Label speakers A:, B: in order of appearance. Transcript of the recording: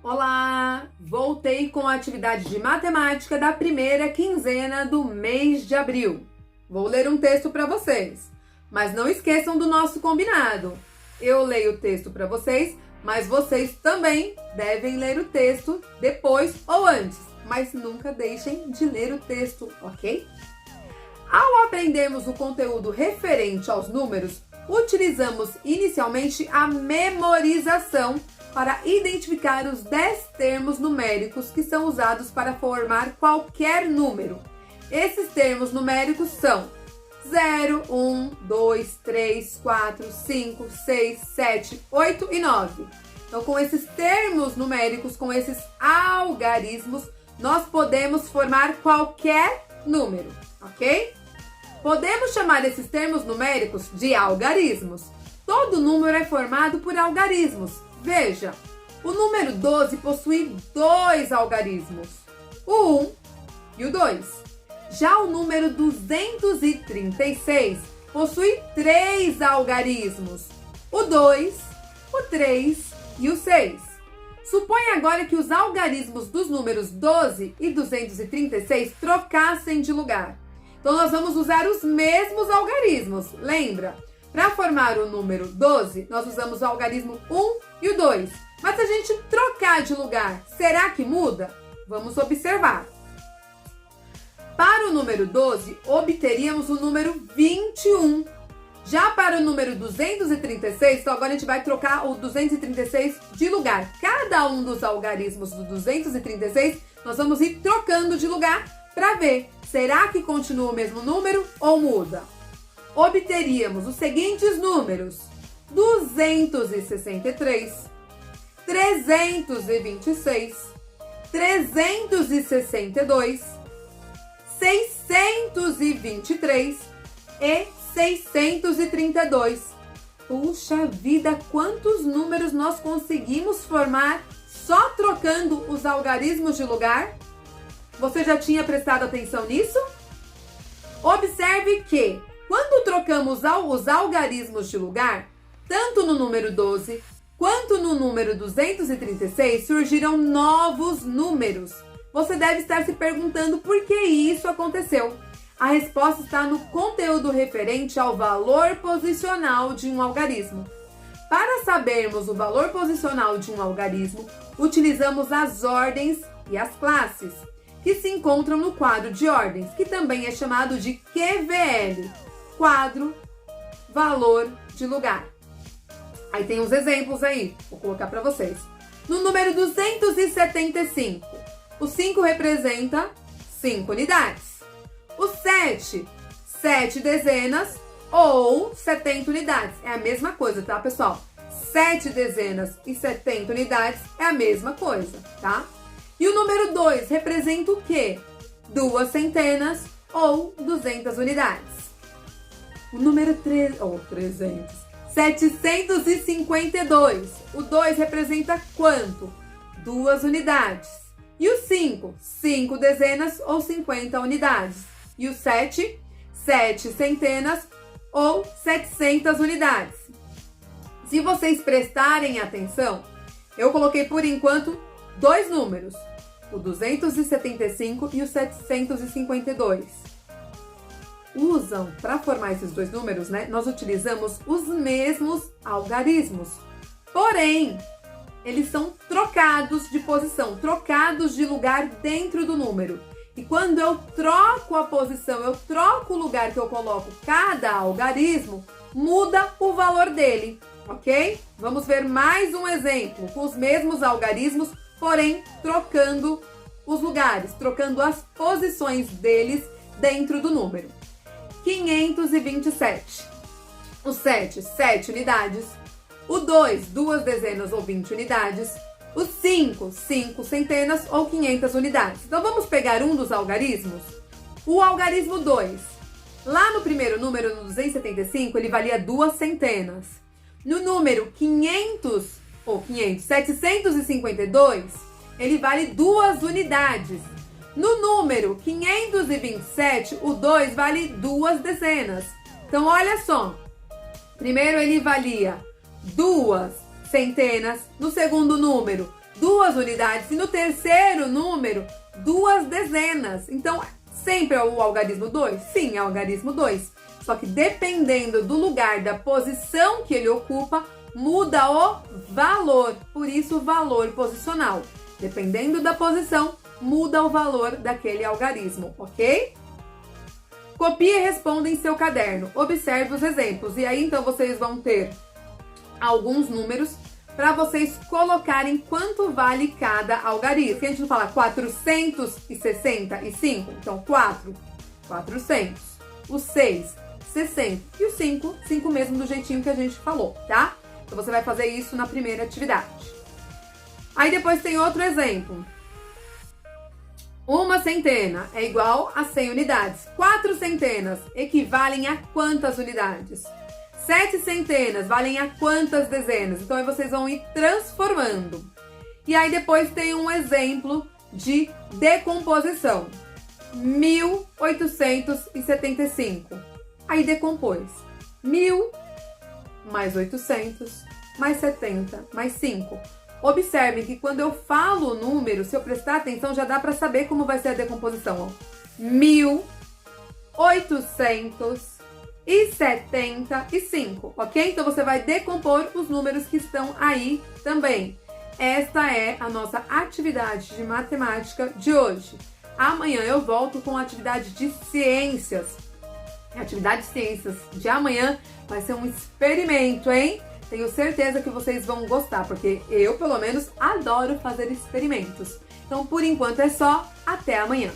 A: Olá! Voltei com a atividade de matemática da primeira quinzena do mês de abril. Vou ler um texto para vocês, mas não esqueçam do nosso combinado. Eu leio o texto para vocês, mas vocês também devem ler o texto depois ou antes, mas nunca deixem de ler o texto, ok? Ao aprendermos o conteúdo referente aos números, utilizamos inicialmente a memorização para identificar os 10 termos numéricos que são usados para formar qualquer número. Esses termos numéricos são 0, 1, 2, 3, 4, 5, 6, 7, 8 e 9. Então, com esses termos numéricos, com esses algarismos, nós podemos formar qualquer número, ok? Podemos chamar esses termos numéricos de algarismos. Todo número é formado por algarismos. Veja, o número 12 possui 2 algarismos, o 1 e o 2. Já o número 236 possui 3 algarismos, o 2, o 3 e o 6. Suponha agora que os algarismos dos números 12 e 236 trocassem de lugar. Então, nós vamos usar os mesmos algarismos, lembra? Para formar o número 12, nós usamos o algarismo 1 e o 2. Mas se a gente trocar de lugar, será que muda? Vamos observar. Para o número 12, obteríamos o número 21. Já para o número 236, então agora a gente vai trocar o 236 de lugar. Cada um dos algarismos do 236, nós vamos ir trocando de lugar para ver, será que continua o mesmo número ou muda? Obteríamos os seguintes números: 263, 326, 362, 623 e 632. Puxa vida, quantos números nós conseguimos formar só trocando os algarismos de lugar? Você já tinha prestado atenção nisso? Observe que quando trocamos os algarismos de lugar, tanto no número 12 quanto no número 236, surgiram novos números. Você deve estar se perguntando por que isso aconteceu. A resposta está no conteúdo referente ao valor posicional de um algarismo. Para sabermos o valor posicional de um algarismo, utilizamos as ordens e as classes, que se encontram no quadro de ordens, que também é chamado de QVL, quadro, valor de lugar. Aí tem uns exemplos aí, vou colocar para vocês. No número 275, o 5 representa 5 unidades. O 7, 7 dezenas ou 70 unidades. É a mesma coisa, tá, pessoal? 7 dezenas e 70 unidades é a mesma coisa, tá? E o número 2 representa o quê? 2 centenas ou 200 unidades. O número 752. O 2 representa quanto? 2 unidades. E o 5? 5 dezenas ou 50 unidades. E o 7? 7 centenas ou 700 unidades. Se vocês prestarem atenção, eu coloquei por enquanto 2 números, o 275 e o 752. Para formar esses 2 números, né, nós utilizamos os mesmos algarismos. Porém, eles são trocados de posição, trocados de lugar dentro do número. E quando eu troco a posição, eu troco o lugar que eu coloco cada algarismo, muda o valor dele, ok? Vamos ver mais um exemplo com os mesmos algarismos, porém trocando os lugares, trocando as posições deles dentro do número. 527. O 7, 7 unidades. O 2, 2 dezenas ou 20 unidades. O 5, 5 centenas ou 500 unidades. Então, vamos pegar um dos algarismos? O algarismo 2. Lá no primeiro número, no 275, ele valia 2 centenas. No número 752, ele vale 2 unidades. No número 527, o 2 vale 2 dezenas. Então, olha só. Primeiro, ele valia 2 centenas. No segundo número, 2 unidades. E no terceiro número, 2 dezenas. Então, sempre é o algarismo 2? Sim, é o algarismo 2. Só que dependendo do lugar, da posição que ele ocupa, muda o valor. Por isso, o valor posicional. Dependendo da posição, muda o valor daquele algarismo, ok? Copie e responda em seu caderno. Observe os exemplos. E aí, então, vocês vão ter alguns números para vocês colocarem quanto vale cada algarismo. Porque a gente não fala 465? Então, 4, 400. O 6, 60. E o 5, 5 mesmo do jeitinho que a gente falou, tá? Então, você vai fazer isso na primeira atividade. Aí, depois tem outro exemplo. 1 centena é igual a 100 unidades. 4 centenas equivalem a quantas unidades? 7 centenas valem a quantas dezenas? Então, aí vocês vão ir transformando. E aí, depois tem um exemplo de decomposição. 1875. Aí, decompôs. 1000 mais 800 mais 70 mais 5. Observem que quando eu falo o número, se eu prestar atenção, já dá para saber como vai ser a decomposição. 1875, ok? Então, você vai decompor os números que estão aí também. Esta é a nossa atividade de matemática de hoje. Amanhã eu volto com a atividade de ciências. A atividade de ciências de amanhã vai ser um experimento, hein? Tenho certeza que vocês vão gostar, porque eu, pelo menos, adoro fazer experimentos. Então, por enquanto é só. Até amanhã!